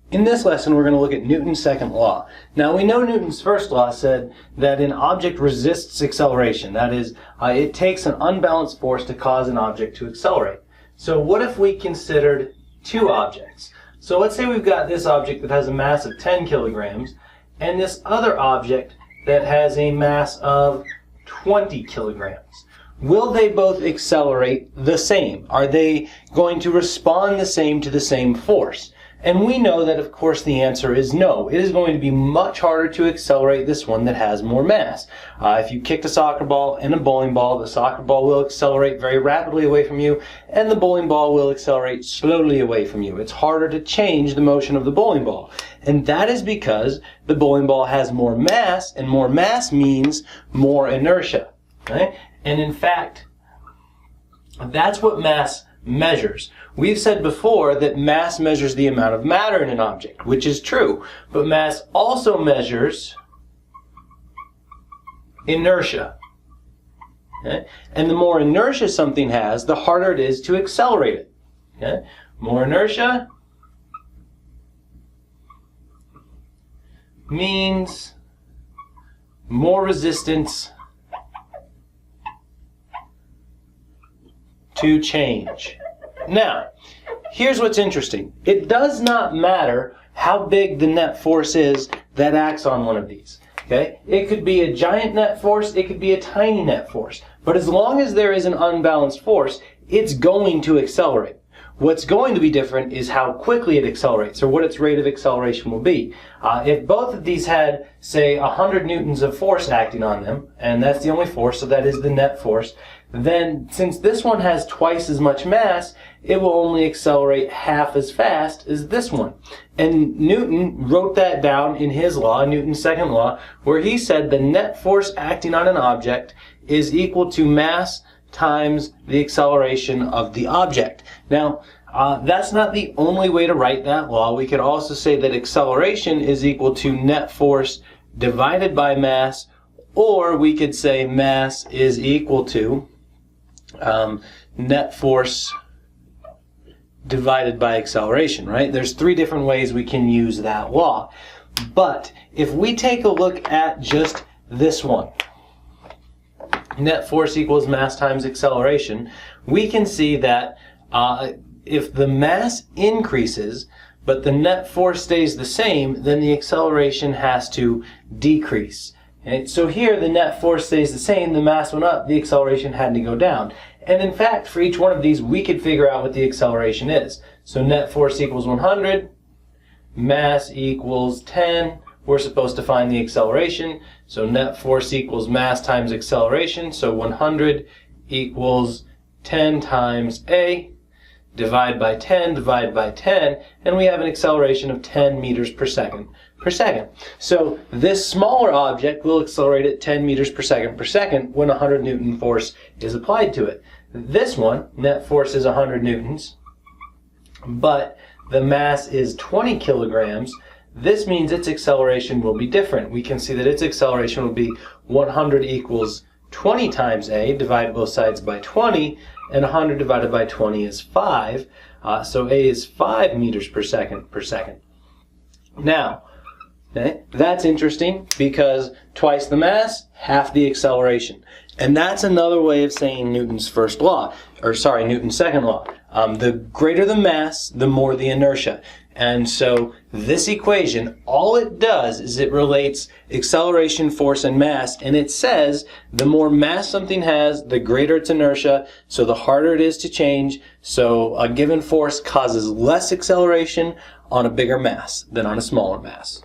In this lesson, we're going to look at Newton's second law. Now, we know Newton's first law said that an object resists acceleration. That is, it takes an unbalanced force to cause an object to accelerate. So what if we considered two objects? So let's say we've got this object that has a mass of 10 kilograms and this other object that has a mass of 20 kilograms. Will they both accelerate the same? Are they going to respond the same to the same force? And we know that, of course, the answer is no. It is going to be much harder to accelerate this one that has more mass. If you kicked a soccer ball and a bowling ball, the soccer ball will accelerate very rapidly away from you, and the bowling ball will accelerate slowly away from you. It's harder to change the motion of the bowling ball. And that is because the bowling ball has more mass, and more mass means more inertia. Okay? And in fact, that's what mass measures. We've said before that mass measures the amount of matter in an object, which is true, but mass also measures inertia. Okay? And the more inertia something has, the harder it is to accelerate it. Okay? More inertia means more resistance to change. Now, here's what's interesting. It does not matter how big the net force is that acts on one of these. Okay? It could be a giant net force, it could be a tiny net force. But as long as there is an unbalanced force, it's going to accelerate. What's going to be different is how quickly it accelerates, or what its rate of acceleration will be. If both of these had, say, 100 newtons of force acting on them, and that's the only force, so that is the net force, then since this one has twice as much mass, it will only accelerate half as fast as this one. And Newton wrote that down in his law, Newton's second law, where he said the net force acting on an object is equal to mass times the acceleration of the object. Now, that's not the only way to write that law. We could also say that acceleration is equal to net force divided by mass, or we could say mass is equal to net force divided by acceleration, right? There's three different ways we can use that law. But if we take a look at just this one, net force equals mass times acceleration, we can see that if the mass increases but the net force stays the same, then the acceleration has to decrease. Okay? So here the net force stays the same, the mass went up, the acceleration had to go down. And in fact, for each one of these, we could figure out what the acceleration is. So net force equals 100, mass equals 10. We're supposed to find the acceleration. So net force equals mass times acceleration. So 100 equals 10 times A. Divide by 10, divide by 10, and we have an acceleration of 10 meters per second. So this smaller object will accelerate at 10 meters per second when 100 Newton force is applied to it. This one, net force is 100 newtons, but the mass is 20 kilograms. This means its acceleration will be different. We can see that its acceleration will be 100 equals 20 times A, divide both sides by 20, and 100 divided by 20 is 5. So A is 5 meters per second. Now, okay, that's interesting because twice the mass, half the acceleration. And that's another way of saying Newton's first law, or sorry, Newton's second law. The greater the mass, the more the inertia. And so this equation, all it does is it relates acceleration, force, and mass, and it says the more mass something has, the greater its inertia, so the harder it is to change. So a given force causes less acceleration on a bigger mass than on a smaller mass.